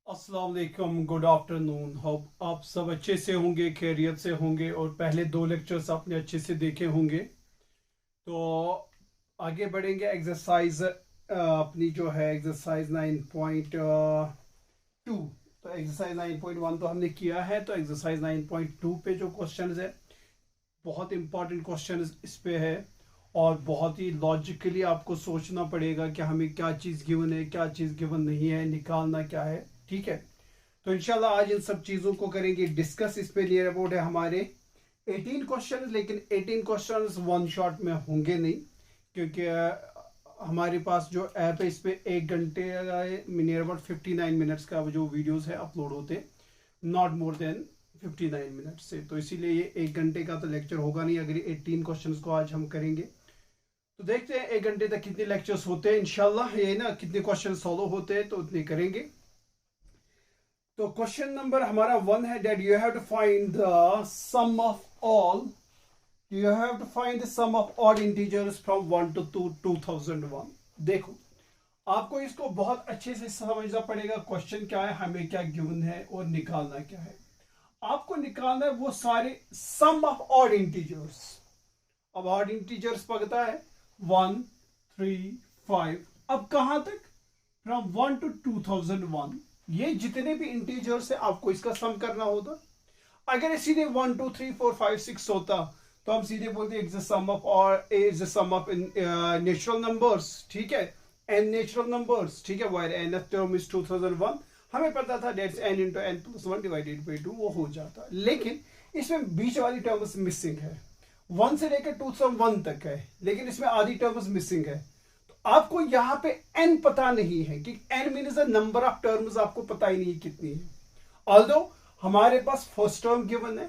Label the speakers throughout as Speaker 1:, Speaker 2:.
Speaker 1: अस्सलाम वालेकुम, good afternoon. Hope आप सब अच्छे से होंगे, खैरियत से होंगे और पहले दो लेक्चर्स आपने अच्छे से देखे होंगे। तो आगे बढ़ेंगे। एक्सरसाइज अपनी जो है एक्सरसाइज 9.2। तो एक्सरसाइज 9.1 तो हमने किया है। तो एक्सरसाइज 9.2 पे जो क्वेश्चंस है, बहुत इंपॉर्टेंट क्वेश्चंस इस पे है और बहुत ही लॉजिकली आपको सोचना पड़ेगा कि हमें क्या चीज़ गिवन है, क्या चीज़ गिवन नहीं है, निकालना क्या है। ठीक है, तो इंशाल्लाह आज इन सब चीज़ों को करेंगे डिस्कस। इस पे नियर अबाउट है हमारे 18 क्वेश्चन, लेकिन 18 क्वेश्चन वन शॉट में होंगे नहीं, क्योंकि हमारे पास जो ऐप है इस पे 1 घंटे नियर अबाउट 59 मिनट्स का जो वीडियोस है अपलोड होते, नॉट मोर देन 59 मिनट से। तो इसीलिए ये 1 घंटे का तो लेक्चर होगा नहीं अगर 18 क्वेश्चन को आज हम करेंगे। तो देखते हैं 1 घंटे तक कितने लेक्चर्स होते हैं इंशाल्लाह, ये ना कितने क्वेश्चन सॉल्व होते हैं तो उतने करेंगे। तो क्वेश्चन नंबर हमारा 1 है that you have to find the sum of all, you have to find the sum of odd integers from 1 to 2001। देखो, आपको इसको बहुत अच्छे से समझना पड़ेगा। क्वेश्चन क्या है, हमें क्या गिवन है और निकालना क्या है। आपको निकालना है वो सारे सम ऑफ ऑड इंटीजर्स। अब ऑड इंटीजर्स पता है 1, 3, 5। अब कहां तक? From 1 to 2001। ये जितने भी इंटीजर्स है आपको इसका सम करना होता। अगर ये सीधे 1, 2, 3, 4, 5, 6 होता तो हम सीधे बोलते इज द सम ऑफ और is the sum of natural numbers. ठीक है, एन नेचुरल नंबर्स। ठीक है, वायर एन टर्म इज 2001। हमें पता था that's n into n plus 1 divided by 2, वो हो जाता। लेकिन इसमें बीच वाली टर्म्स मिसिंग है। 1 से लेकर 2001 तक है, लेकिन इसमें आधी टर्म्स मिसिंग है। आपको यहां पे n पता नहीं है कि n means the number of terms, आपको पता ही नहीं कितनी है। ऑल्दो हमारे पास फर्स्ट टर्म गिवन है,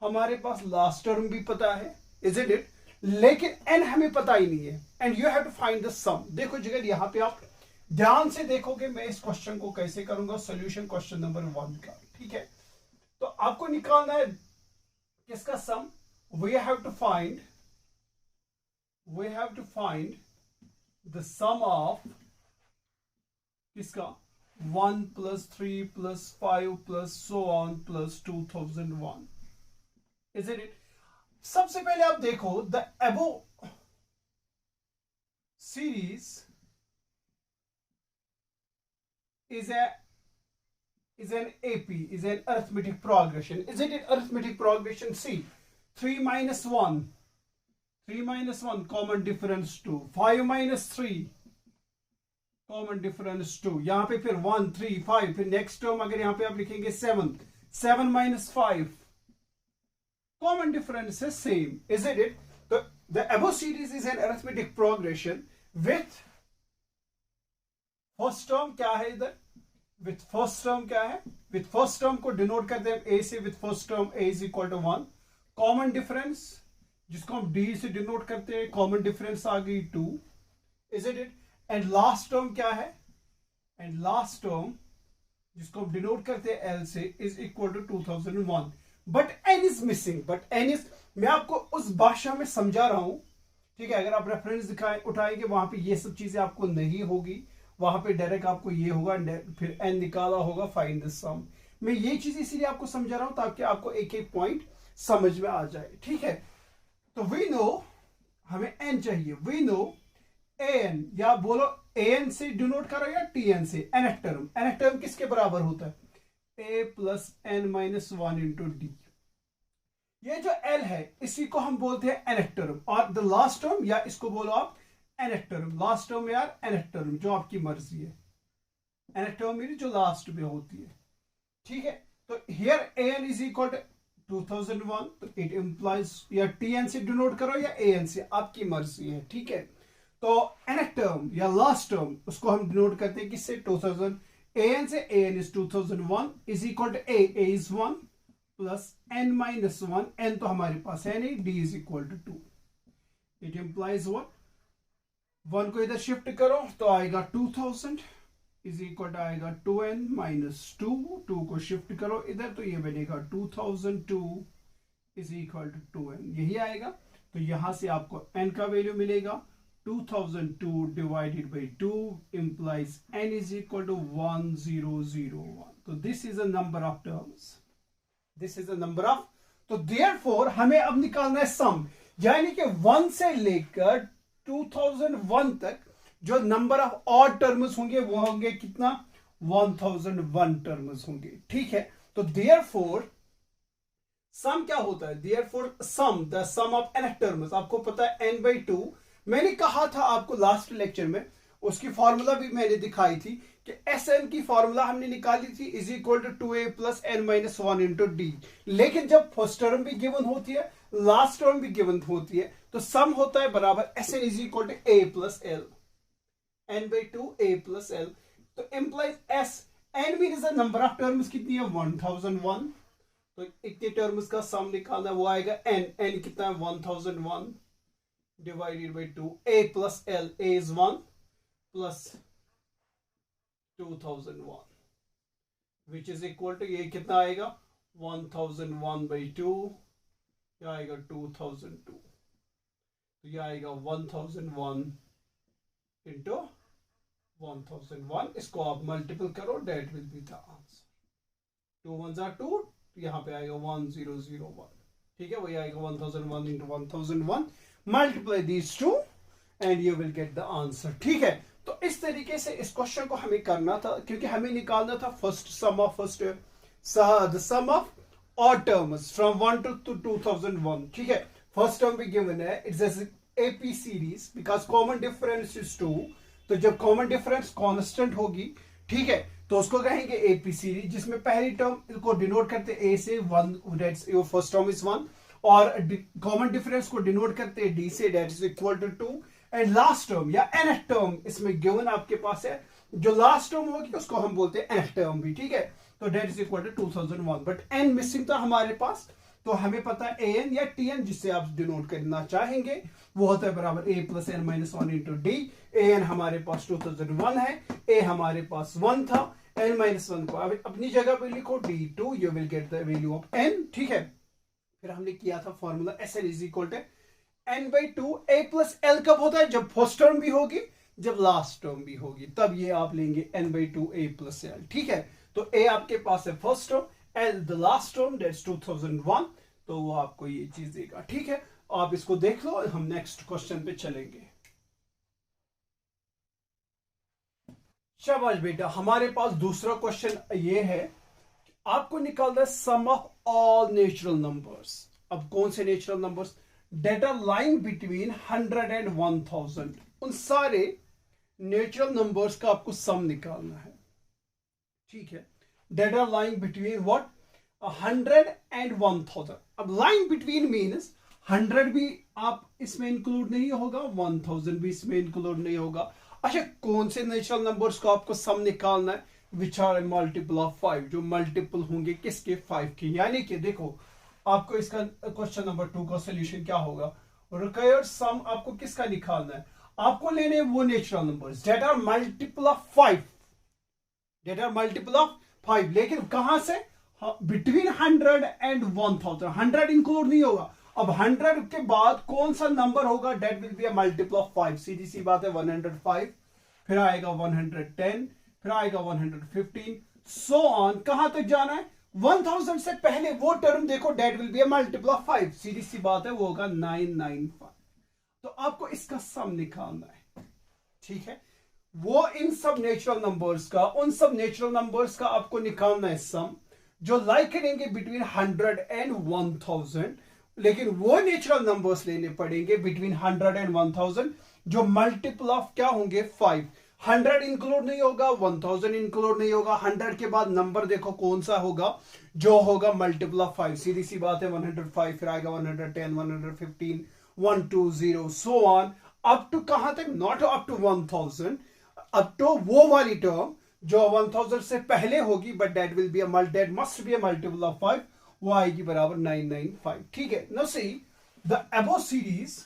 Speaker 1: हमारे पास लास्ट टर्म भी पता है, इज इट? लेकिन n हमें पता ही नहीं है and you have to find the sum. देखो जिगर, यहां पे आप ध्यान से देखोगे मैं इस क्वेश्चन को कैसे करूंगा सोल्यूशन क्वेश्चन नंबर 1 का। ठीक है, तो आपको निकालना है किसका sum. We have to find the sum of किसका 1 plus 3 plus 5 plus so on plus 2001, is it? सबसे पहले आप देखो the above series is an AP, is an arithmetic progression, isn't it? Arithmetic progression. See, 3 minus 1, 3 minus 1 common difference 2, 5 minus 3 common difference 2। यहां पे फिर 1, 3, 5, फिर next term अगर यहां पे आप लिखेंगे 7, 7 minus 5 कॉमन डिफरेंस है सेम, इज इट? तो the above series is an arithmetic progression with first term क्या है इधर, विथ फर्स्ट टर्म क्या है, विथ फर्स्ट टर्म को डिनोट करते हैं ए से, with first term a is equal to 1। Common difference जिसको हम डी से डिनोट करते हैं, कॉमन डिफरेंस आ गई 2, is it? And last term क्या है, एंड लास्ट टर्म जिसको हम डिनोट करते हैं एल से, is equal to 2001। But n is missing, but n is, मैं आपको उस भाषा में समझा रहा हूं। ठीक है, अगर आप रेफरेंस दिखाएं उठाएंगे वहां पे ये सब चीजें आपको नहीं होगी, वहां पे डायरेक्ट आपको ये होगा, फिर एन निकाला होगा, फाइंड द सम। मैं ये चीज इसीलिए आपको समझा रहा हूं ताकि आपको एक एक पॉइंट समझ में आ जाए। ठीक है, तो वी नो हमें एन चाहिए, वी नो एन, या बोलो एन से डिनोट करो या टी एन से। nth टर्म, nth टर्म किसके बराबर होता है, a plus n minus 1 into d. ये जो एल है इसी को हम बोलते हैं nth टर्म, और द लास्ट टर्म, या इसको बोलो आप nth टर्म, लास्ट टर्म यार nth टर्म, जो आपकी मर्जी है। nth टर्म मेरी जो लास्ट में होती है। ठीक है, तो here n is equal to 2001, तो इट इंप्लाइज या टी एन से डिनोट करो या ए एन से, आपकी मर्जी है। ठीक है, तो nth टर्म या लास्ट टर्म उसको हम डिनोट करते हैं किससे, 2000, an से, an is 2001 is equal to a is 1 plus n minus 1, n तो हमारे पास है नहीं, d is equal to 2। It implies what, 1 को इधर शिफ्ट करो तो आएगा 2000 इज इक्वल टू आएगा 2n माइनस 2, 2 को शिफ्ट करो इधर तो ये बनेगा 2002 इज इक्वल टू 2n, यही आएगा। तो यहां से आपको n का वैल्यू मिलेगा 2002 divided by 2 implies n is equal to 1001. तो this is a number of terms. This is a number of, तो therefore हमें अब निकालना है सम, यानी कि 1 से लेकर 2001 तक जो नंबर ऑफ ऑड टर्म्स होंगे वो होंगे कितना, 1001 टर्म्स होंगे, ठीक है। तो therefore सम क्या होता है, therefore sum, the sum of n terms, आपको पता है n by 2, मैंने कहा था आपको लास्ट लेक्चर में, उसकी फॉर्मूला भी मैंने दिखाई थी कि एस एन की फॉर्मूला हमने निकाली थी is equal to 2a plus n minus 1 into d. लेकिन जब फर्स्ट टर्म भी गिवन होती है, लास्ट टर्म भी गिवन होती है, तो सम होता है बराबर s N is equal to a plus l, n by 2 a plus l. तो implies s n mean number of terms कितनी है, 1001। तो इतने टर्म्स का सम निकालना, वो आएगा एन, एन कितना है 1001 divided by 2, a plus l, a is 1 plus 2001 which is equal to, ये कितना आएगा 1001 by 2, ये आएगा 2002, तो ये आएगा 1001 into 1001, इसको आप मल्टीपल करो, that will be the answer, 2 1s are 2, यहाँ पे आएगा 1001, ठीक है, वही आएगा 1001 into 1001, multiply these two and you will get the answer, ठीक है। तो इस तरीके से इस क्वेश्चन को हमें करना था, क्योंकि हमें निकालना था first sum of the sum of odd terms from 1 to 2001, ठीक है। फर्स्ट टर्म भी गिवन है, it's AP series because common difference is 2, तो जब कॉमन डिफरेंस कांस्टेंट होगी, ठीक है, तो उसको कहेंगे एपी सीरीज, जिसमें पहली टर्म को डिनोट करते ए से 1, that's your first term is 1, और कॉमन डिफरेंस को डिनोट करते हैं डी से, that is equal to 2, and last term या nth टर्म इसमें गिवन आपके पास है, जो लास्ट टर्म होगी उसको हम बोलते हैं nth टर्म भी, ठीक है। तो that is equal to 2001, but n missing था हमारे पास, तो हमें पता है an या tn जिससे आप डिनोट करना चाहेंगे वो होता है बराबर a plus n minus 1 into D. an हमारे पास 2001 है, a हमारे पास 1 था, n माइनस 1 को अपनी जगह पे लिखो d2, you will get the value of n, ठीक है। फिर हमने किया था formula s l is equal to n by 2, a plus l कब होता है, जब फर्स्ट टर्म भी होगी, जब लास्ट टर्म भी होगी, तब ये आप लेंगे n by 2 a plus l, ठीक है। तो ए आपके पास है first term, l the last term, that's 2001, तो वो आपको ये चीज देगा, ठीक है। आप इसको देख लो, हम नेक्स्ट क्वेश्चन पे चलेंगे। शाबाश बेटा, हमारे पास दूसरा क्वेश्चन ये है, आपको निकालना है sum of all natural numbers. अब कौन से natural numbers, that are lying between 100 and 1000, उन सारे नेचुरल नंबर्स का आपको सम निकालना है, ठीक है। That are lying between what, 100 and 1000। अब लाइंग बिटवीन मीन्स 100 भी आप इसमें इंक्लूड नहीं होगा, 1000 भी इसमें इंक्लूड नहीं होगा। अच्छा, कौन से नेचुरल नंबर्स को आपको सम निकालना है, विच आर मल्टीपल ऑफ 5, जो मल्टीपल होंगे किसके, 5 के। यानी कि देखो, आपको इसका क्वेश्चन नंबर 2 का सोल्यूशन क्या होगा, रिक्वायर्ड सम आपको किसका निकालना है, आपको लेने वो natural numbers that are multiple of 5, that are multiple of 5, लेकिन कहां से, बिटवीन 100 and 1000, 100 इंक्लूड नहीं होगा। अब 100 के बाद कौन सा नंबर होगा, that will B a multiple of 5, सीधी सी बात है, 105, फिर आएगा 110, फिर आएगा 115, सो ऑन, कहां तक जाना है, 1000 से पहले वो टर्म देखो, that will B a multiple of 5, सीधी सी बात है, वो होगा 995। तो आपको इसका सम निकालना है, ठीक है। वो इन सब नेचुरल नंबर्स का, उन सब नेचुरल नंबर्स का आपको निकालना है सम, जो लाइक करेंगे बिटवीन 100 and 1000, लेकिन वो नेचुरल नंबर्स लेने पड़ेंगे बिटवीन 100 and 1000 जो मल्टीपल ऑफ क्या होंगे, 5। 100 इंक्लूड नहीं होगा, 1000 इंक्लूड नहीं होगा, 100 के बाद नंबर देखो कौन सा होगा, जो होगा मल्टीपल ऑफ 5, सीधी सी बात है, 105, फिर आएगा 110, 115, 120, सो ऑन, अप टू कहां तक, not up to 1000, up to वो वाली टर्म जो 1000 से पहले होगी, but that will be that must be a multiple of 5, वो आएगी बराबर 995, ठीक है। Now see the above series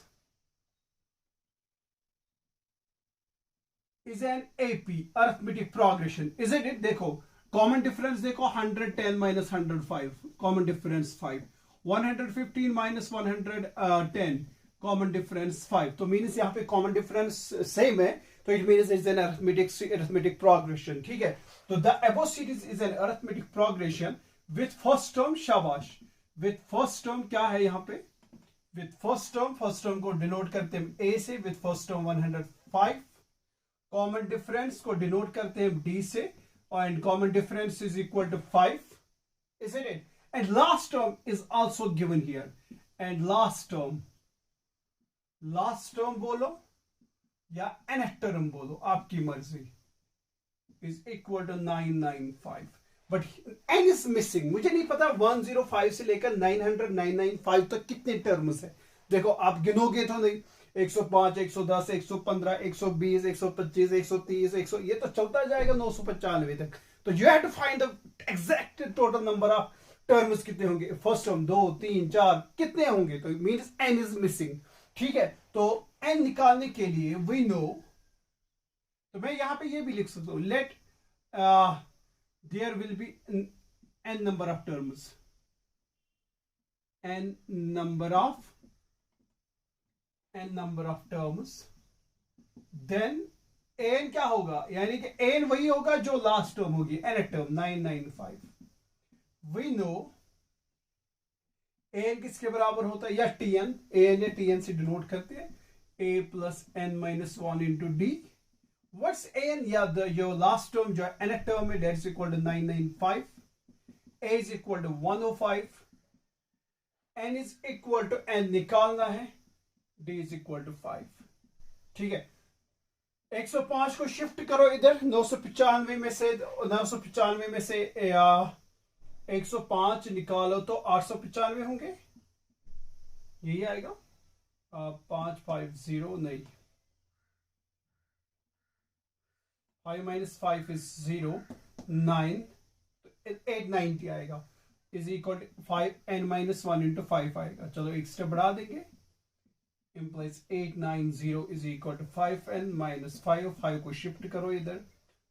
Speaker 1: is an AP arithmetic progression, isn't it? देखो कॉमन डिफरेंस देखो, 110 minus 105, common difference 5, 115 minus 110, common difference 5, तो मीन्स यहाँ पे कॉमन डिफरेंस सेम है, तो it means is an arithmetic progression, ठीक है। तो the above series is an arithmetic progression with first term, शाबाश, विथ फर्स्ट टर्म क्या है यहाँ पे, विथ फर्स्ट टर्म को डिनोट करते हैं ए से, with first term 105, common difference को डिनोट करते हैं डी से, and common difference is equal to 5, isn't it? And last term is also given here, and last term बोलो या nth term बोलो, आपकी मर्जी, is equal to 995, but n is missing। मुझे नहीं पता 105 से लेकर 995 तक कितने टर्म्स है। देखो आप गिनोगे तो नहीं, 105, 110, 115, 120, 125, 130, 100, ये तो चलता जाएगा 995 तक। तो you have to find the exact total number of terms कितने होंगे, फर्स्ट टर्म 2, 3, 4 कितने होंगे, तो मींस n इज मिसिंग, ठीक है। तो n निकालने के लिए वी नो, तो मैं यहां पे ये भी लिख सकता हूं, let there will be n number of terms, n number of terms, then an क्या होगा, यानी कि an वही होगा जो लास्ट टर्म होगी, nth term 995। We know an किसके बराबर होता है, या tn, an या tn से डिनोट करते हैं, a plus n minus 1 into d. What's an, या जो लास्ट टर्म जो nth टर्म है, that is equal to 995, a is equal to 105, n is equal to n निकालना है, d इज इक्वल टू 5, ठीक है। 105 को शिफ्ट करो इधर, 995 में से 105 निकालो तो 895 होंगे, यही आएगा। 550 नहीं, 5 माइनस 5 इज 0, 9, 890 आएगा, is equal 5n minus 1 into 5 आएगा। चलो एक स्टेप बढ़ा देंगे, implies 890 is equal to 5n minus 5 को शिफ्ट करो इधर,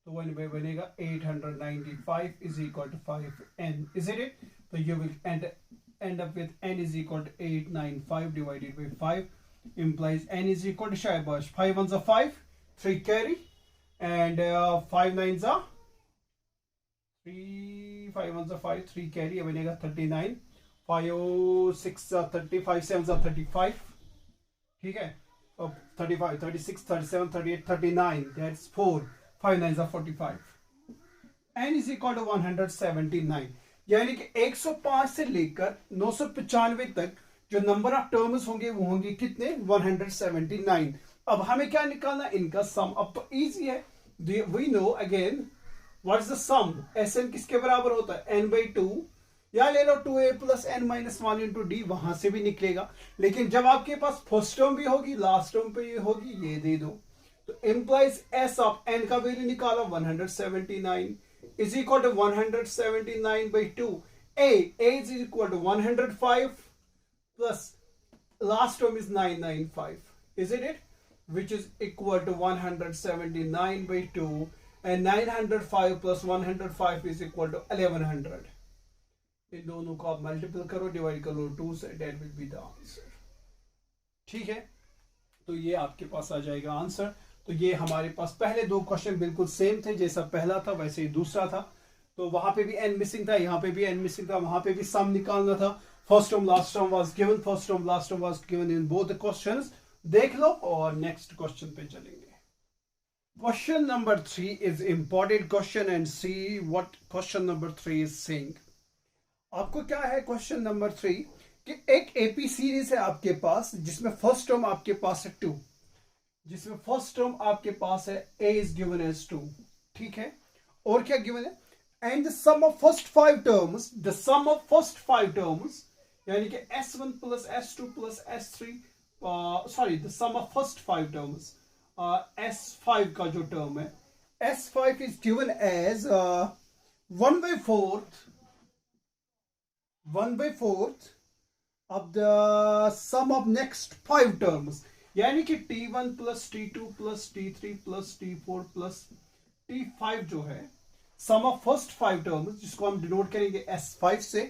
Speaker 1: तो वन बाय बनेगा 895 is equal to 5n, isn't it? तो you will end up with n is equal to 895 divided by 5, implies n is equal to शाबाश 5 ones are 5, 3 carry, and 5 nines are 3, 5 ones are 5, 3 carry, बनेगा 39, 5 6 are 30, 5 7 are 35, ठीक है। अब 35, 36, 37, 38, 39, that's 4, 5 9s are 45, n is equal to 179, यानी कि 105 से लेकर 995 तक जो नंबर ऑफ टर्म्स होंगे वो होंगे कितने, 179। अब हमें क्या निकालना, इनका सम। अब तो इजी है, we know again what is the sum, Sn किसके बराबर होता है, n/2, या ले लो 2a plus n minus 1 into d, वहां से भी निकलेगा। लेकिन जब आपके पास फर्स्ट टर्म भी होगी, लास्ट टर्म पे ये होगी, ये दे दो, तो इम्प्लाइज s ऑफ n का वैल्यू निकालो 179 is equal to 179/2, a is equal to 105 plus last term is 995, is it, which is equal to 179/2, and 905 plus 105 is equal to 1100। इन दोनों को आप मल्टीपल करो, डिवाइड करो 2 से, that will be the answer, ठीक है। तो ये आपके पास आ जाएगा आंसर। तो ये हमारे पास पहले दो क्वेश्चन बिल्कुल सेम थे, जैसा पहला था वैसे ही दूसरा था। तो वहां पे भी n मिसिंग था, यहाँ पे भी n मिसिंग था, वहां पे भी सम निकालना था। First term last term was given, first term last term was given in both the questions. देख लो और नेक्स्ट क्वेश्चन पे चलेंगे। Question number 3 is important question, and see what question number 3 is saying. आपको क्या है क्वेश्चन नंबर 3 कि एक AP series है आपके पास, जिसमें फर्स्ट टर्म आपके पास है 2, जिसमें फर्स्ट टर्म आपके पास है a इज गिवन एज 2, ठीक है। और क्या गिवन है, and the sum of first 5 terms, the sum of first 5 terms, यानी कि s1 plus s2 plus s3, sorry the sum of first 5 terms, s5 का जो टर्म है, s5 is given as 1/4 of the sum of next 5 terms, यानी कि t1 plus t2 plus t3 plus t4 plus t5 जो है sum of first 5 terms, जिसको हम denote करेंगे s5 से,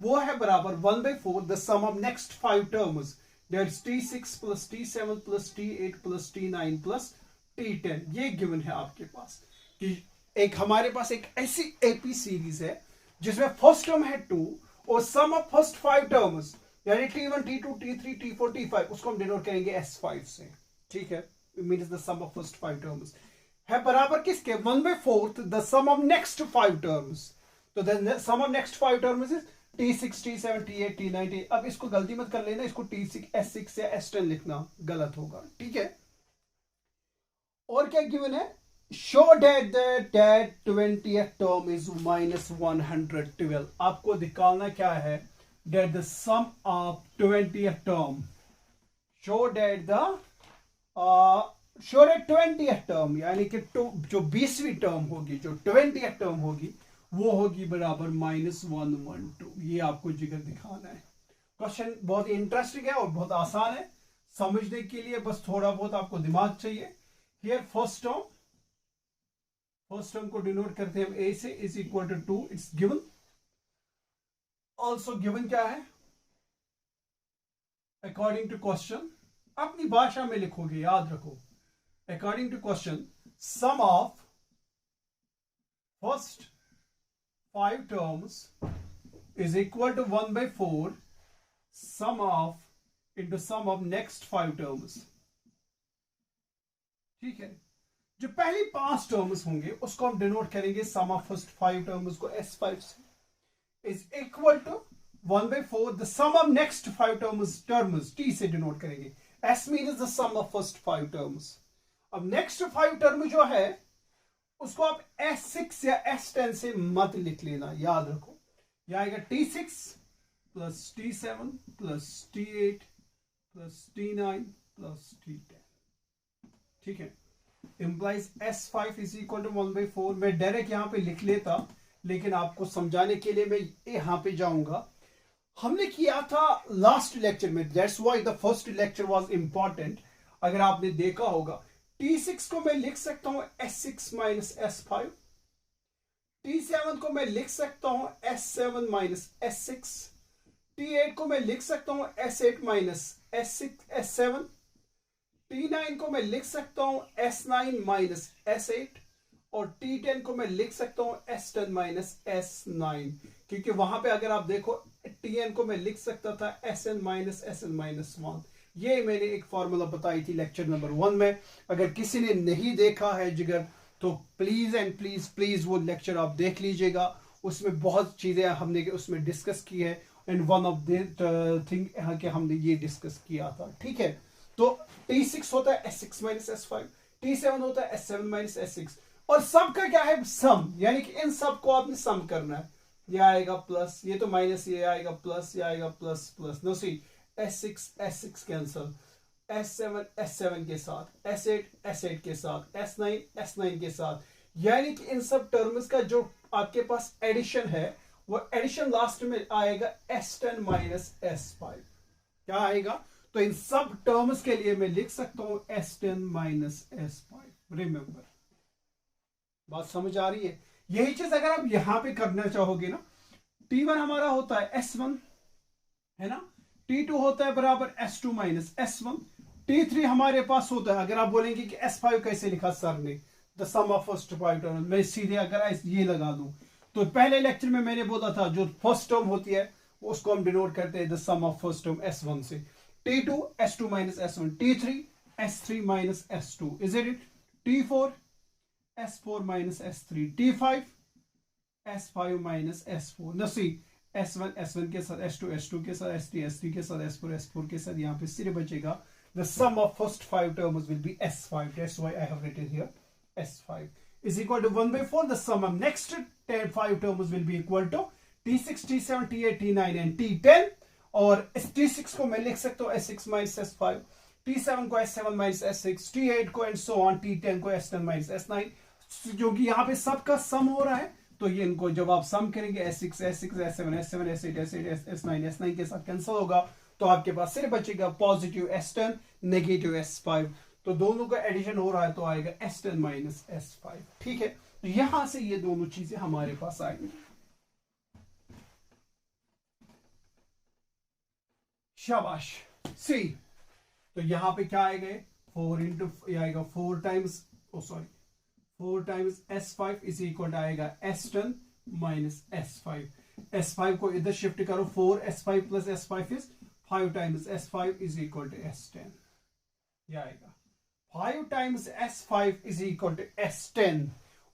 Speaker 1: वो है बराबर 1/4 the sum of next 5 terms, that's T6 plus T7 plus T8 plus T9 plus T10। ये गिवन है आपके पास कि एक हमारे पास एक ऐसी एपी सीरीज है जिसमें फर्स्ट टर्म है 2 और सम ऑफ फर्स्ट 5 टर्म्स यानी T1 T2 T3 T4 T5 उसको हम डिनोट करेंगे S5 से। ठीक है, means the sum of first 5 terms है बराबर किसके 1/4 the sum of next 5 terms. तो the sum of next 5 terms is T6 T7 T8 T9 अब इसको गलती मत कर लेना, इसको T6 S6 या S10 लिखना गलत होगा। ठीक है, और क्या गिवन है, show that that 20th term is -112। आपको निकालना क्या है, that the sum of 20th term, show that 20th term यानी कि जो 20वीं टर्म होगी, जो 20th टर्म होगी वो होगी बराबर -112। ये आपको जिगर दिखाना है। क्वेश्चन बहुत ही इंटरेस्टिंग है और बहुत आसान है समझने के लिए, बस थोड़ा बहुत आपको दिमाग चाहिए। हियर फर्स्ट टर्म को डिनोट करते हैं हम a से, is equal to 2, it's given. Also given क्या है, अकॉर्डिंग टू क्वेश्चन, अपनी भाषा में लिखोगे, याद रखो। According to question, sum of first 5 terms is equal to 1/4 sum of next 5 terms। ठीक है, जो पहली 5 टर्म्स होंगे उसको हम डिनोट करेंगे सम ऑफ फर्स्ट 5 टर्म्स को S5 से, is equal to 1/4 the sum of next 5 terms T से डिनोट करेंगे। S means the sum of first 5 terms. अब नेक्स्ट 5 टर्म जो है उसको आप S6 या S10 से मत लिख लेना, याद रखो। यह आएगा T6 plus T7 plus T8 plus T9 plus T10। ठीक है, implies S5 is equal to 1/4। मैं डायरेक्ट यहां पे लिख लेता, लेकिन आपको समझाने के लिए मैं यहां पे जाऊंगा। हमने किया था लास्ट लेक्चर में, that's why the first lecture was important. अगर आपने देखा होगा, T6 को मैं लिख सकता हूं S6 माइनस S5, T7 को मैं लिख सकता हूं S7 माइनस S6, T8 को मैं लिख सकता हूं S8 माइनस S7, T9 को मैं लिख सकता हूं S9 माइनस S8 और T10 को मैं लिख सकता हूं S10 माइनस S9। क्योंकि वहां पे अगर आप देखो Tn को मैं लिख सकता था Sn माइनस Sn माइनस 1। ये मैंने एक फॉर्मूला बताई थी लेक्चर नंबर 1 में। अगर किसी ने नहीं देखा है जिगर तो प्लीज एंड प्लीज प्लीज वो लेक्चर आप देख लीजिएगा। उसमें बहुत चीजें हमने उसमें डिस्कस की है and one of the thing कि हमने ये डिस्कस किया था। ठीक है, तो T6 होता है S6 माइनस S5, T7 होता है S7 माइनस S6 और सबका क्या है सम, यानी कि इन सब को आपने सम करना है। ये आएगा प्लस, ये तो माइनस, ये आएगा प्लस, ये आएगा प्लस प्लस। नो सी S6 कैंसल, S7 के साथ, S8 के साथ, S9 के साथ, यानी कि इन सब टर्म्स का जो आपके पास एडिशन है वो एडिशन लास्ट में आएगा S10 माइनस S5। क्या आएगा, तो इन सब टर्म्स के लिए मैं लिख सकता हूं S10 माइनस S5। रिमेंबर, बात समझ आ रही है। यही चीज अगर आप यहां पे करना चाहोगे ना, T1 हमारा होता है S1 है ना, T2 होता है बराबर S2 माइनस S1, T3 हमारे पास होता है, अगर आप बोलेंगे कि S5 कैसे लिखा सर ने, the sum of first 5 term, मैं सीधे अगर ये लगा दूं तो पहले लेक्चर में मैंने बोला था जो फर्स्ट टर्म होती है उसको हम डिनोट करते हैं the sum of first term S1 से, T2 S2 minus S1, T3 S3 minus S2, is it, T4 S4 minus S3, T5 S5 minus S4। नसी S1 के साथ, S2 के साथ, S3 के साथ, S4 के साथ, यहाँ पे सिर्फ बचेगा the sum of first 5 terms will be S5. That's why I have written here S5 is equal to 1/4 the sum of next 5 terms will be equal to T6, T7, T8, T9 and T10। और T6 को मैं लिख सकता हूँ S6 minus S5, T7 को S7 minus S6, T8 को and so on, T10 को S10 minus S9, जो कि यहाँ पे सबका सम हो रहा है। तो ये इनको जब आप सम करेंगे S6, S7, S8 S9 के साथ कैंसिल होगा, तो आपके पास सिर्फ बचेगा पॉजिटिव S10 नेगेटिव S5। तो दोनों का एडिशन हो रहा है तो आएगा S10 माइनस S5। ठीक है, तो यहां से ये दोनों चीजें हमारे पास आएंगी। शाबाश, सी, तो यहां पे क्या आएगा, 4 इंटू आएगा 4 times, oh sorry 4 times S5 is equal आएगा S10 माइनस S5। S5 को इधर शिफ्ट करो, 4 S5 plus S5 is 5 times S5 is equal to S10। यह आएगा 5 times S5 is equal to S10.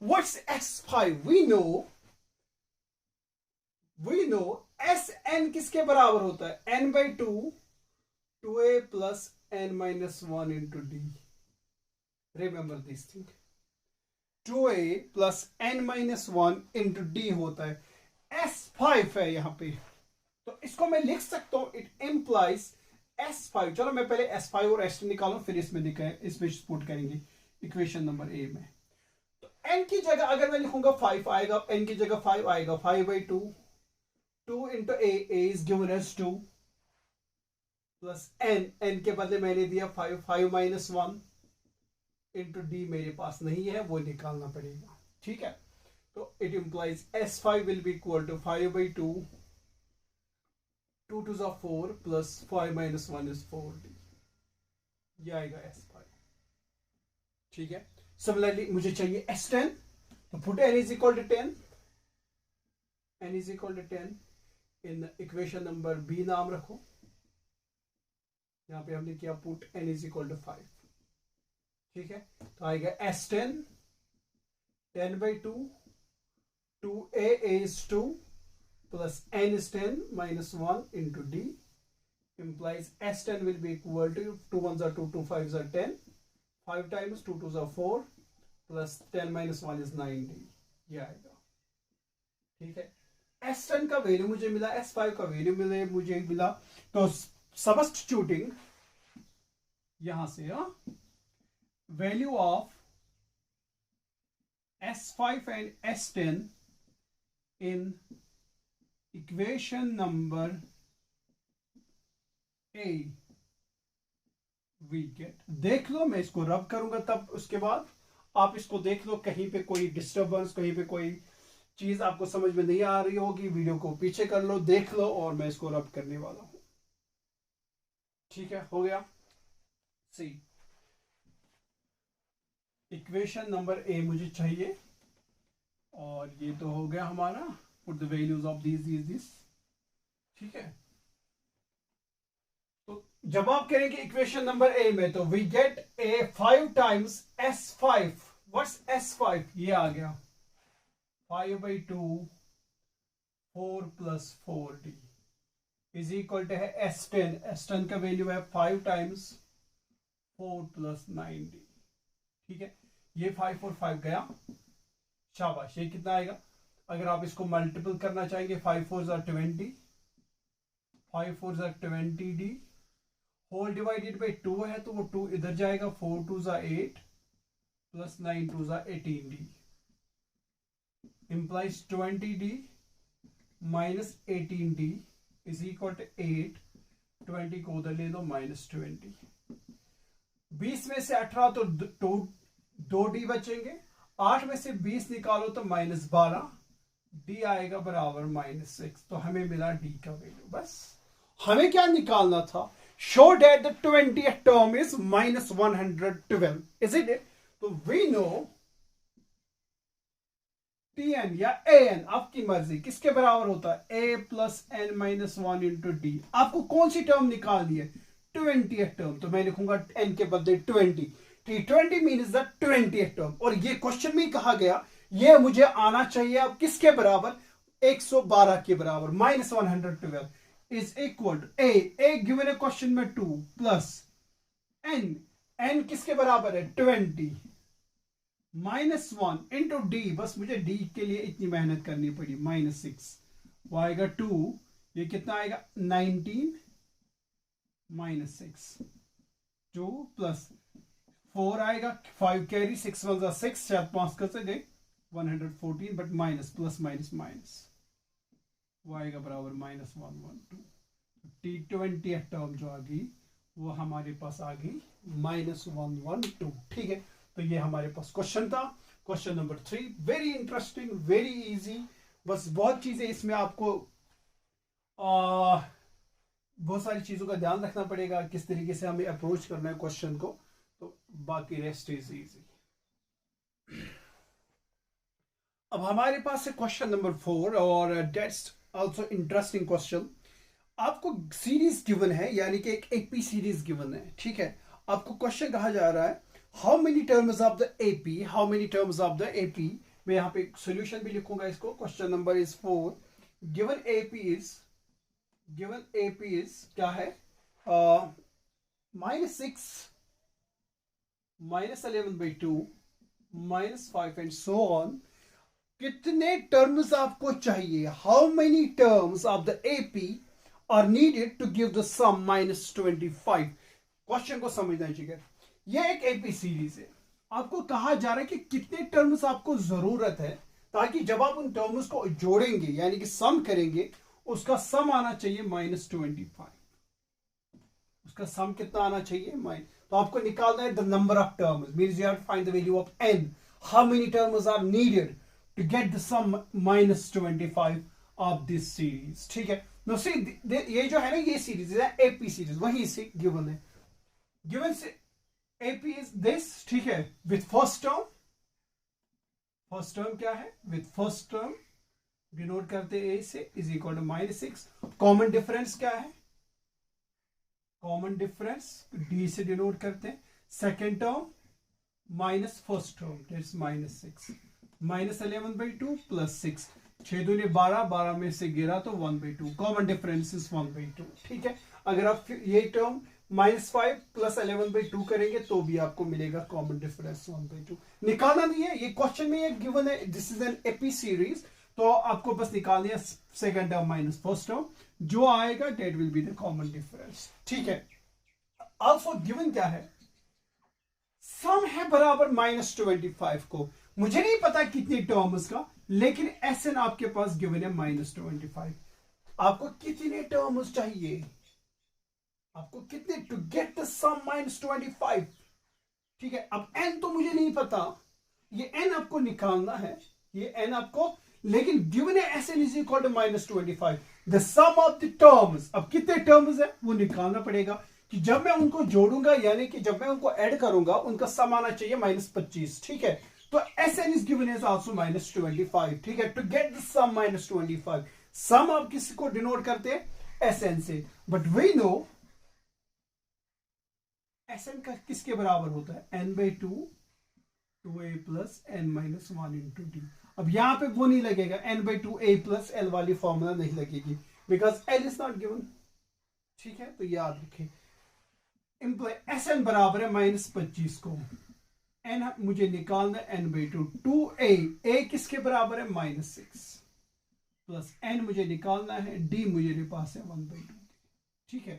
Speaker 1: What's S5? We know Sn किसके बराबर होता है, n by 2 2a plus n minus 1 into d. Remember this thing. 2a plus n minus 1 into d होता है, S5 है यहां पे, तो इसको मैं लिख सकता हूं, it implies S5। चलो मैं पहले S5 और S10 निकालूं, फिर इसमें पुट करेंगे इक्वेशन नंबर ए में। तो n की जगह अगर मैं लिखूंगा 5 आएगा, n की जगह 5 आएगा, 5 by 2 2 into a is given as 2 plus n के बदले मैंने दिया 5, 5 minus 1 into d मेरे पास नहीं है, वो निकालना पड़ेगा। ठीक है, तो it implies S5 will be equal to 5 by 2 2 2s are 4 plus 5 minus 1 is 4d, ये आएगा S5। ठीक है, सिमिलरली मुझे चाहिए S10, तो put n is equal to 10, n is equal to 10 in equation number b नाम रखो, यहां पे हमने किया put n is equal to 5। ठीक है, तो आएगा S10 10 by 2 2a is 2 plus n is 10 minus 1 into d implies S10 will be equal to 2 1s are 2 2 5s are 10 5 times 2 2s are 4 plus 10 minus 1 is 9d, ये आएगा। ठीक है, S10 का value मुझे मिला, S5 का वैल्यू मुझे मिला, तो सबस्टिट्यूटिंग यहां से value of S5 and S10 in equation number a we get, देख लो मैं इसको रब करूंगा, तब उसके बाद आप इसको देख लो, कहीं पे कोई डिस्टरबेंस, कहीं पे कोई चीज आपको समझ में नहीं आ रही होगी, वीडियो को पीछे कर लो, देख लो, और मैं इसको रब करने वाला हूं। ठीक है, हो गया। सी, इक्वेशन नंबर ए मुझे चाहिए, और ये तो हो गया हमारा, put the values of these। ठीक है, तो जब आप करेंगे इक्वेशन नंबर ए में, तो we get a 5 times S5। What's S5? ये आ गया 5 by 2 4 plus 4d is equal to है S10। S10 का वैल्यू है 5 टाइम्स 4 plus 9d। ठीक है, ये 5 और 5 गया, शाबाश, ये कितना आएगा, अगर आप इसको मल्टीपल करना चाहेंगे, 5 4s are 20 5 4s are 20d whole divided by 2 है, तो वो 2 इधर जाएगा, 4 2s are 8 plus 9 2s are 18d implies 20d minus 18d is equal to 8। 20 को उधर ले लो, माइनस 20, 20 में से 18 तो 2d बचेंगे, 8 में से 20 निकालो तो माइनस 12, डी आएगा बराबर -6। तो हमें मिला डी का वैल्यू। बस हमें क्या निकालना था, show that the 20th term is -112, is it? तो वी नो Tn या An, आपकी मर्जी, किसके बराबर होता है, a plus n minus 1 into D. आपको कौन सी टर्म निकालनी है, 20th टर्म, तो मैं लिखूंगा n के बदले 20। 20 मीन्स द 20th टर्म, और ये क्वेश्चन में कहा गया ये मुझे आना चाहिए अब किसके बराबर, 112 के बराबर। -112 is equal to a given है क्वेश्चन में 2 प्लस n किसके बराबर है 20 -1 इंटू डी, बस मुझे डी के लिए इतनी मेहनत करनी पड़ी, -6, वो आएगा 2, ये कितना आएगा 19 -6 2 प्लस 4 आएगा, 5 कैरी, 6 1 6, 4 5 कैसे गए 114, but minus plus minus minus, वो आएगा बराबर -112। T20 टर्म जो आ गई वो हमारे पास आ गई -112। ठीक है, तो ये हमारे पास क्वेश्चन था, question number 3। Very interesting, very easy, बस बहुत चीजें इसमें आपको बहुत सारी चीजों का ध्यान रखना पड़ेगा, किस तरीके से हमें अप्रोच करना है क्वेश्चन को, तो बाकी रेस्ट इज इजी। अब हमारे पास है क्वेश्चन नंबर 4 और दैट्स आल्सो इंटरेस्टिंग क्वेश्चन। आपको सीरीज गिवन है, यानी कि एक एपी सीरीज गिवन है, ठीक है। आपको क्वेश्चन कहा जा रहा है how many terms of the AP, how many terms of the AP. मैं यहाँ पे सॉल्यूशन भी लिखूंगा इसको। Question number is 4। Given AP is क्या है, -6 -11/2 -5 एंड सो ऑन। कितने टर्म्स आपको चाहिए, how many terms of the AP are needed to give the sum -25। क्वेश्चन को समझना चाहिए। यह एक एपी सीरीज है। आपको कहा जा रहा है कि कितने टर्म्स आपको जरूरत है, ताकि जब आप उन टर्म्स को जोड़ेंगे यानी कि सम करेंगे, उसका सम आना चाहिए -25। उसका सम कितना आना चाहिए तो आपको निकालना है the number of terms, means you have to find the value of n, how many terms are needed to get the sum -25 of this series, ठीक है। नो सी, ये जो है ना, ये सीरीज है एपी सीरीज, वही से गिवन है। गिवन से एपी इज दिस, ठीक है, with first term. First term क्या है, विथ फर्स्ट टर्म डिनोट करते ए से is equal to -6। Common difference क्या है, कॉमन डिफरेंस डी से डिनोट करते हैं। Second term minus first term, that's -6 -11/2 +6, 6 दूनी 12, 12 में से गिरा तो 1/2, कॉमन डिफरेंस इज 1/2, ठीक है। अगर आप ये टर्म -5 + 11/2 करेंगे तो भी आपको मिलेगा कॉमन डिफरेंस 1/2। निकालना नहीं है, ये क्वेश्चन में ये गिवन है, this is an AP series, तो आपको बस निकालनी है second term minus first term, जो आएगा that will be the common difference, ठीक है। आल्सो गिवन क्या है, सम है बराबर -25 को। मुझे नहीं पता कितनी टर्म्स का, लेकिन एसएन आपके पास गिवन है -25। आपको कितने टर्म्स चाहिए, आपको कितने टू गेट द सम -25, ठीक है। अब एन तो मुझे नहीं पता, ये एन आपको निकालना है, ये एन आपको, लेकिन गिवन है s N is equal to -25, the sum of the terms. अब कितने टर्म्स है वो निकालना पड़ेगा, कि जब मैं उनको जोड़ूंगा यानी कि जब मैं उनको ऐड करूंगा, उनका सम आना चाहिए -25, ठीक है। तो S N is given as also -25, ठीक है। To get the sum -25, sum आप किसको डिनोट करते हैं, एस एन से, but we know S N का किसके बराबर होता है, n/2 2a + n - 1 × d। अब यहां पे वो नहीं लगेगा, n/2 a + l वाली फॉर्मूला नहीं लगेगी, because l is not given, ठीक है। तो याद रखें, इंप्लाई एस एन बराबर है -25 को, n मुझे निकालना है n/2 2a किसके बराबर है, -6 + n मुझे निकालना है, d मुझे पास है 1/2, ठीक है।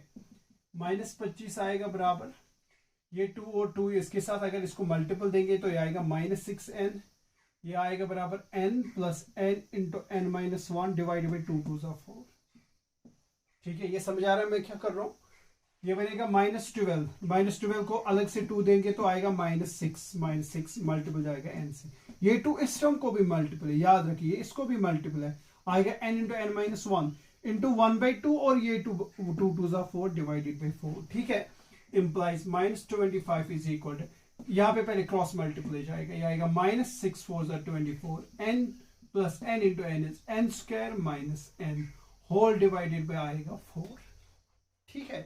Speaker 1: -25 आएगा बराबर, ये 2 और 2 इसके साथ अगर इसको मल्टीपल देंगे तो ये आएगा -6n, ये आएगा बराबर n + n × n - 1 divide by 2 2 4, ठीक है। ये समझ आ रहा है मैं क्या कर रहा हूं। ये बनेगा -12 को अलग से 2 देंगे तो आएगा -6 मल्टीपल जाएगा n से। ये 2 इस टर्म को भी मल्टीपल है, याद रखिए इसको भी मल्टीपल है, आएगा n × n - 1 × 1/2, और ये 2 2 4 डिवाइडेड बाई 4, ठीक है। implies -25 इज इक्वल टू, यहां पे पहले क्रॉस मल्टीप्लाई जाएगा, ये आएगा -6 4 24, n + n × n is n² - n whole divided by आएगा 4, ठीक है।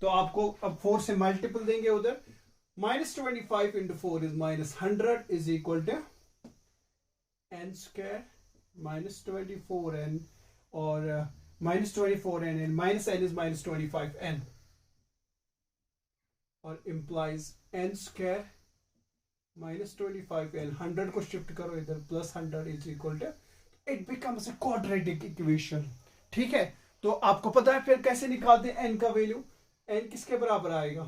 Speaker 1: तो आपको अब 4 से मल्टीपल देंगे उधर, -25 × 4 is -100 is equal to n² -24n, और -24n n इज -25n, और implies n² -25n, 100 को शिफ्ट करो इधर, +100 is equal to, it becomes a quadratic equation, ठीक है। तो आपको पता है फिर कैसे निकालते हैं n का वैल्यू, n किसके बराबर आएगा,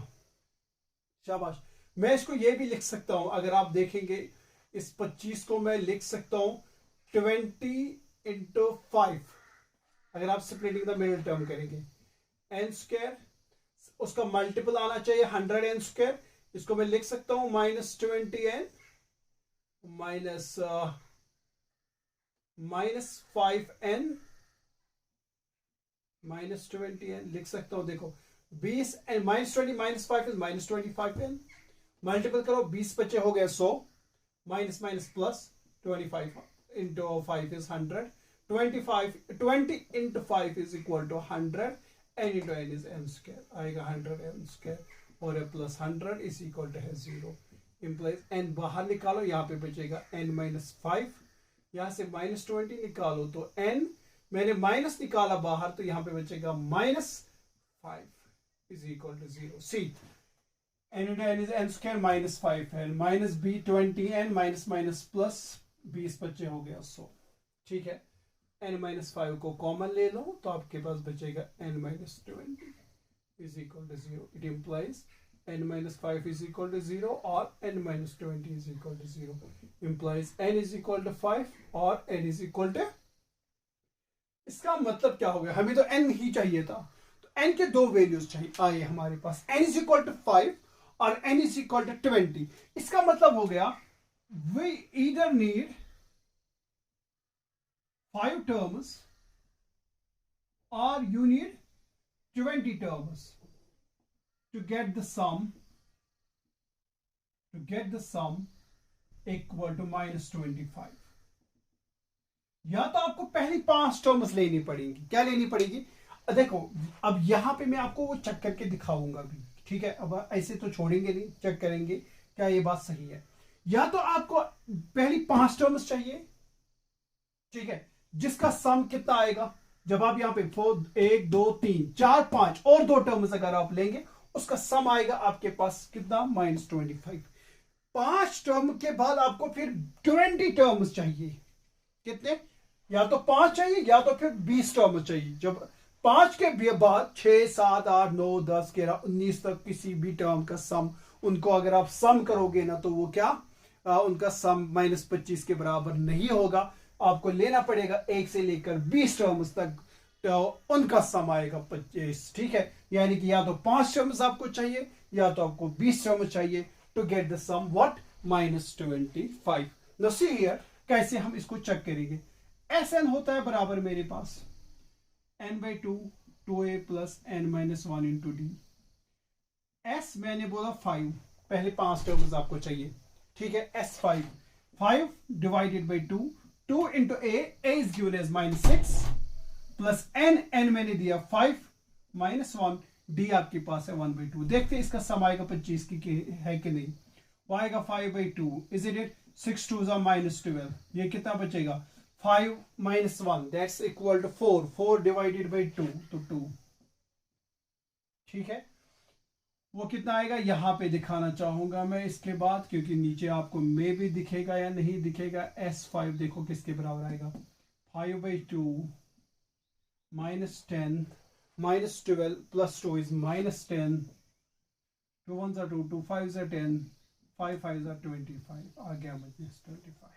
Speaker 1: शाबाश। मैं इसको ये भी लिख सकता हूं, अगर आप देखेंगे इस 25 को मैं लिख सकता हूं 20 × 5, अगर आप स्प्लिटिंग द मिडिल टर्म करेंगे, n², उसका मल्टीपल आना चाहिए 100n², इसको मैं लिख सकता हूं -20n -5n -20n लिख सकता हूं। देखो 20 एंड -20 -5 इज -25n। मल्टीपल करो, 20 बचे हो गए 100, minus minus plus 25 into 5 is 100, 20 into 5 is equal to 100, n into n is n square आएगा 100 n स्क्वायर और प्लस 100 इज इक्वल टू है 0। इंप्लाइज n बाहर निकालो, यहाँ पे बचेगा n -5, यहाँ से -20 निकालो तो n, मैंने माइनस निकाला बाहर तो यहाँ पे बचेगा -5 is equal to 0। See n into n is n square -5 है, minus b 20n minus minus plus 20 बचे हो गया 100। ठीक है, n -5 को कॉमन ले लो तो आपके पास बचेगा n -20 is equal to 0। It implies n -5 is equal to 0 और n -20 is equal to 0। Implies n is equal to 5 और n इज इक्वल टू, इसका मतलब क्या हो गया, हमें तो n ही चाहिए था, तो n के दो वैल्यूज चाहिए आए हमारे पास, n इज इक्वल टू 5 और n इज इक्वल टू 20। इसका मतलब हो गया we either need 5 terms or you need 20 terms to get the sum equal to -25। या तो आपको पहली 5 टर्म्स लेनी पड़ेगी। क्या लेनी पड़ेगी, देखो अब यहां पे मैं आपको वो चेक करके दिखाऊंगा भी। ठीक है, अब ऐसे तो छोड़ेंगे नहीं, चेक करेंगे क्या ये बात सही है। या तो आपको पहली 5 टर्म्स चाहिए, ठीक है, जिसका सम कितना आएगा, जब आप यहाँ पे 1 2 3 4 5 और 2 टर्म्स अगर आप लेंगे उसका सम आएगा आपके पास कितना, -25। 5 टर्म के बाद आपको फिर 20 टर्म्स चाहिए। कितने, या तो 5 चाहिए या तो फिर 20 टर्म्स चाहिए। जब 5 के बाद 6 7 8 9 10 11 19 तक किसी भी टर्म का सम, उनको अगर आप सम करोगे ना तो वो क्या, उनका सम -25 के बराबर नहीं होगा। आपको लेना पड़ेगा 1 से लेकर 20 टर्म्स तक, तो उनका सम आएगा 25। ठीक है, यानी कि या तो 5 टर्म्स आपको चाहिए या तो आपको 20 टर्म्स चाहिए to get the sum what, -25। Now see here, कैसे हम इसको चेक करेंगे। Sn होता है बराबर मेरे पास n/2 2a plus n-1 into D. s मैंने बोला 5, पहले 5 टर्म्स आपको चाहिए। ठीक है, s5 5 divided by 2 2 into a is given as -6 plus n मैंने दिया 5 -1 d आपके पास है 1/2। देखते हैं इसका सम आएगा 25 की है कि नहीं। वो आएगा 5/2, इज इट 6 2 -12, ये कितना बचेगा 5 -1 that's equal to 4 4 divided by 2 तो 2। ठीक है, वो कितना आएगा यहां पे दिखाना चाहूंगा मैं इसके बाद, क्योंकि नीचे आपको मे भी दिखेगा या नहीं दिखेगा। S5 देखो किसके बराबर आएगा, 5/2 -10 -12 प्लस 2 इज -10, 2 1 2 2 5 10 5 5 25 आ गया -25।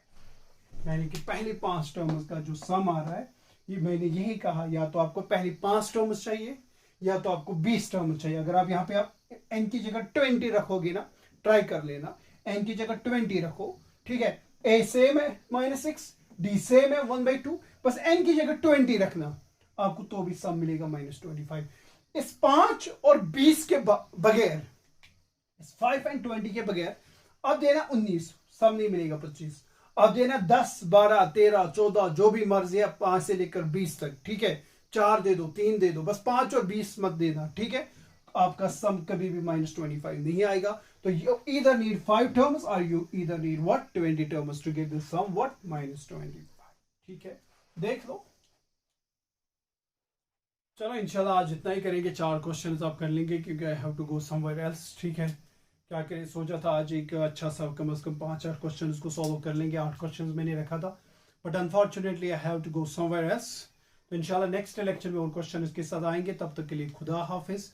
Speaker 1: यानी कि पहली 5 टर्म्स का जो सम आ रहा है, ये मैंने यही कहा, या तो आपको पहली 5 टर्म्स चाहिए या तो आपको 20 टर्म्स चाहिए। अगर आप यहाँ पे आप n की जगह 20 रखोगे ना, ट्राई कर लेना, n की जगह 20 रखो। ठीक है, a सेम है -6, d सेम है 1/2, बस n की जगह 20 रखना, आपको तो भी सम मिलेगा -25। इस 5 और 20 के बगैर, इस 5 एंड 20 के बगैर अब देना 19, सम नहीं मिलेगा 25। अब देना 10 12 13 14 जो भी मर्जी है, 5 से लेकर 20 तक। ठीक है, 4 दे दो 3 दे दो, बस 5 और 20 मत देना। ठीक है, आपका सम कभी भी -25 नहीं आएगा। तो यू ईदर नीड 5 टर्म्स और you either need what 20 terms to get the sum what -25। ठीक है, देख लो। चलो इंशाल्लाह आज इतना ही करेंगे, 4 क्वेश्चंस आप कर लेंगे क्योंकि I have to go somewhere else. ठीक है, क्या करें, सोचा था आज एक अच्छा सा कम से कम 5-8 क्वेश्चंस को सॉल्व कर लेंगे। 8 क्वेश्चंस मैंने रखा था, but unfortunately I have to go somewhere else. तो इंशाल्लाह नेक्स्ट लेक्चर में और क्वेश्चन के साथ आएंगे, तब तक के लिए खुदा हाफिज।